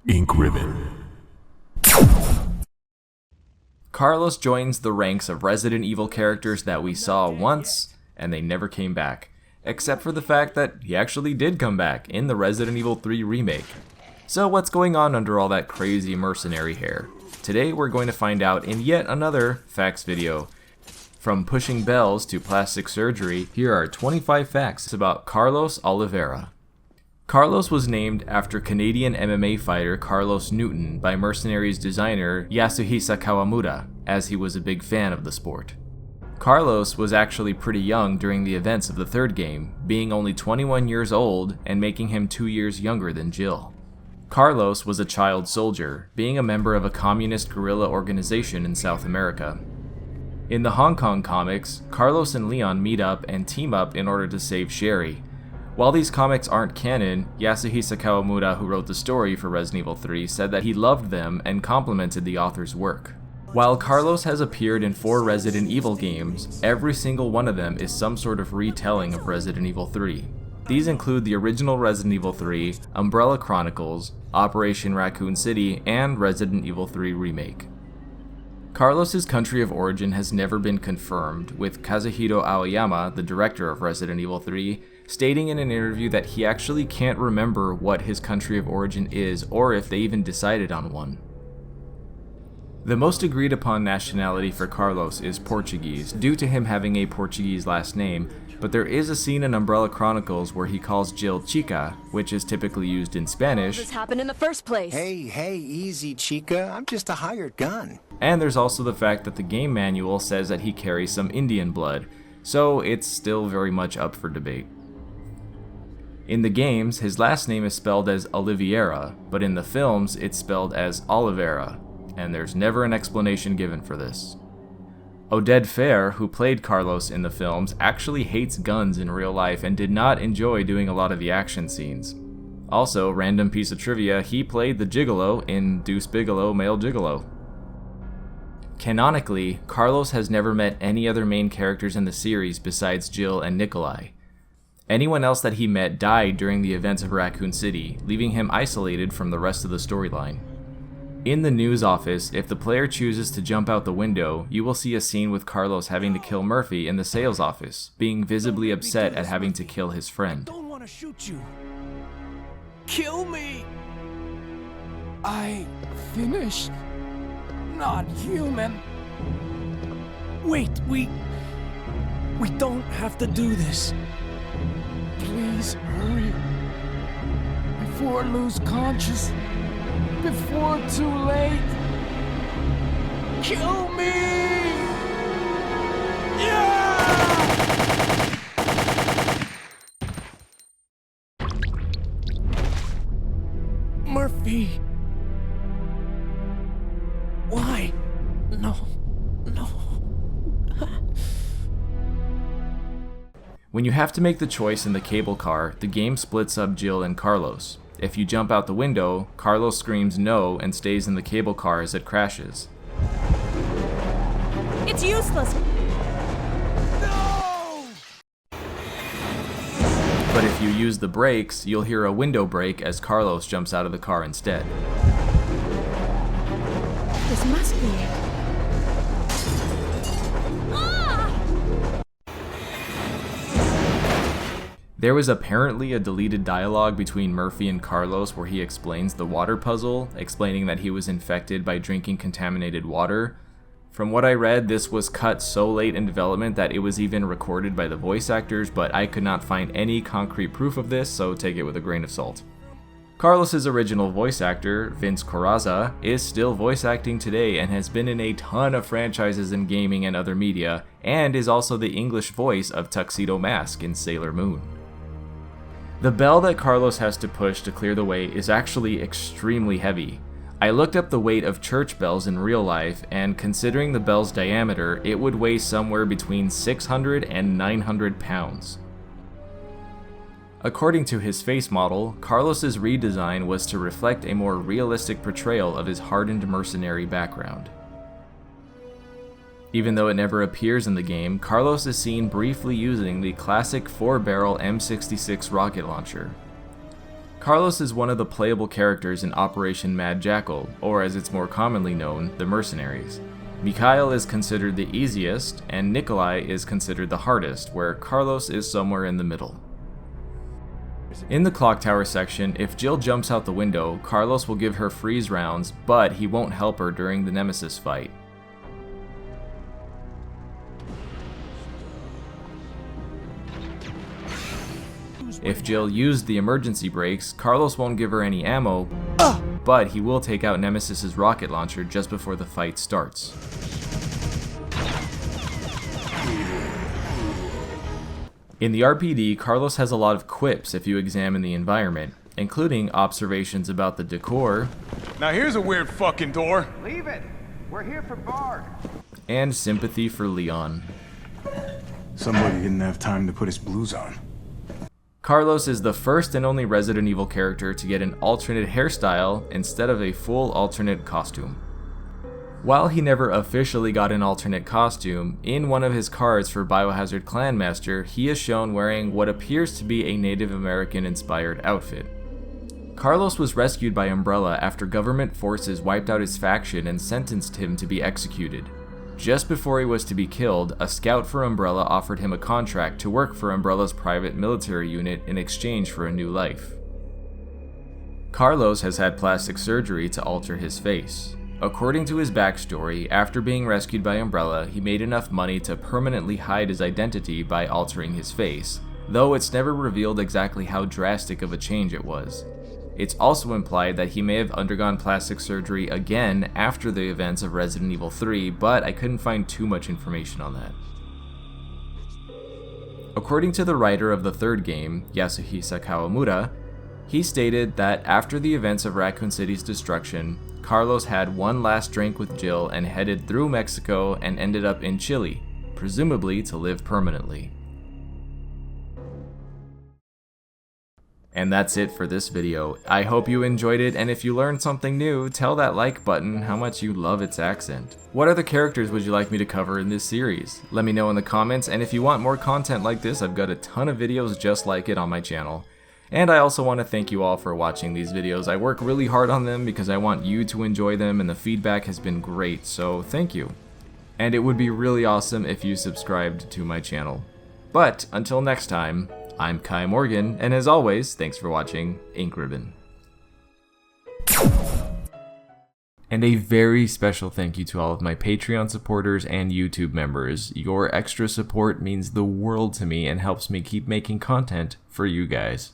Ink Ribbon. Carlos joins the ranks of Resident Evil characters that we saw once, and they never came back. Except for the fact that he actually did come back in the Resident Evil 3 remake. So what's going on under all that crazy mercenary hair? Today we're going to find out in yet another facts video. From pushing bells to plastic surgery, here are 25 facts about Carlos Oliveira. Carlos was named after Canadian MMA fighter Carlos Newton by Mercenary's designer Yasuhisa Kawamura, as he was a big fan of the sport. Carlos was actually pretty young during the events of the third game, being only 21 years old and making him 2 years younger than Jill. Carlos was a child soldier, being a member of a communist guerrilla organization in South America. In the Hong Kong comics, Carlos and Leon meet up and team up in order to save Sherry. While these comics aren't canon, Yasuhisa Kawamura, who wrote the story for Resident Evil 3, said that he loved them and complimented the author's work. While Carlos has appeared in 4 Resident Evil games, every single one of them is some sort of retelling of Resident Evil 3. These include the original Resident Evil 3, Umbrella Chronicles, Operation Raccoon City, and Resident Evil 3 Remake. Carlos's country of origin has never been confirmed, with Kazuhito Aoyama, the director of Resident Evil 3, stating in an interview that he actually can't remember what his country of origin is or if they even decided on one. The most agreed upon nationality for Carlos is Portuguese, due to him having a Portuguese last name, but there is a scene in Umbrella Chronicles where he calls Jill Chica, which is typically used in Spanish. How did this happen in the first place? Hey, easy, Chica. I'm just a hired gun. And there's also the fact that the game manual says that he carries some Indian blood, so it's still very much up for debate. In the games, his last name is spelled as Oliveira, but in the films, it's spelled as Oliveira, and there's never an explanation given for this. Oded Fehr, who played Carlos in the films, actually hates guns in real life and did not enjoy doing a lot of the action scenes. Also, random piece of trivia, he played the Gigolo in Deuce Bigalow, Male Gigolo. Canonically, Carlos has never met any other main characters in the series besides Jill and Nikolai. Anyone else that he met died during the events of Raccoon City, leaving him isolated from the rest of the storyline. In the news office, if the player chooses to jump out the window, you will see a scene with Carlos having to kill Murphy in the sales office, being visibly upset at having to kill his friend. I don't want to shoot you. Kill me. I finished. Not human. Wait, we don't have to do this. Please hurry. Before I lose conscious. Before too late. Kill me! Yeah! Murphy. Why? No. When you have to make the choice in the cable car, the game splits up Jill and Carlos. If you jump out the window, Carlos screams no and stays in the cable car as it crashes. It's useless! No! But if you use the brakes, you'll hear a window break as Carlos jumps out of the car instead. This must be it. There was apparently a deleted dialogue between Murphy and Carlos where he explains the water puzzle, explaining that he was infected by drinking contaminated water. From what I read, this was cut so late in development that it was even recorded by the voice actors, but I could not find any concrete proof of this, so take it with a grain of salt. Carlos's original voice actor, Vince Corazza, is still voice acting today and has been in a ton of franchises in gaming and other media, and is also the English voice of Tuxedo Mask in Sailor Moon. The bell that Carlos has to push to clear the way is actually extremely heavy. I looked up the weight of church bells in real life, and considering the bell's diameter, it would weigh somewhere between 600 and 900 pounds. According to his face model, Carlos's redesign was to reflect a more realistic portrayal of his hardened mercenary background. Even though it never appears in the game, Carlos is seen briefly using the classic 4-barrel M66 rocket launcher. Carlos is one of the playable characters in Operation Mad Jackal, or as it's more commonly known, the Mercenaries. Mikhail is considered the easiest, and Nikolai is considered the hardest, where Carlos is somewhere in the middle. In the clock tower section, if Jill jumps out the window, Carlos will give her freeze rounds, but he won't help her during the Nemesis fight. If Jill used the emergency brakes, Carlos won't give her any ammo, but he will take out Nemesis's rocket launcher just before the fight starts. In the RPD, Carlos has a lot of quips if you examine the environment, including observations about the decor. Now here's a weird fucking door. Leave it. We're here for Bard. And sympathy for Leon. Somebody didn't have time to put his blues on. Carlos is the first and only Resident Evil character to get an alternate hairstyle instead of a full alternate costume. While he never officially got an alternate costume, in one of his cards for Biohazard Clan Master, he is shown wearing what appears to be a Native American inspired outfit. Carlos was rescued by Umbrella after government forces wiped out his faction and sentenced him to be executed. Just before he was to be killed, a scout for Umbrella offered him a contract to work for Umbrella's private military unit in exchange for a new life. Carlos has had plastic surgery to alter his face. According to his backstory, after being rescued by Umbrella, he made enough money to permanently hide his identity by altering his face, though it's never revealed exactly how drastic of a change it was. It's also implied that he may have undergone plastic surgery again after the events of Resident Evil 3, but I couldn't find too much information on that. According to the writer of the third game, Yasuhisa Kawamura, he stated that after the events of Raccoon City's destruction, Carlos had one last drink with Jill and headed through Mexico and ended up in Chile, presumably to live permanently. And that's it for this video. I hope you enjoyed it, and if you learned something new, tell that like button how much you love its accent. What other characters would you like me to cover in this series? Let me know in the comments, and if you want more content like this, I've got a ton of videos just like it on my channel. And I also want to thank you all for watching these videos. I work really hard on them because I want you to enjoy them, and the feedback has been great, so thank you. And it would be really awesome if you subscribed to my channel. But until next time, I'm Kai Morgan, and as always, thanks for watching Ink Ribbon. And a very special thank you to all of my Patreon supporters and YouTube members. Your extra support means the world to me and helps me keep making content for you guys.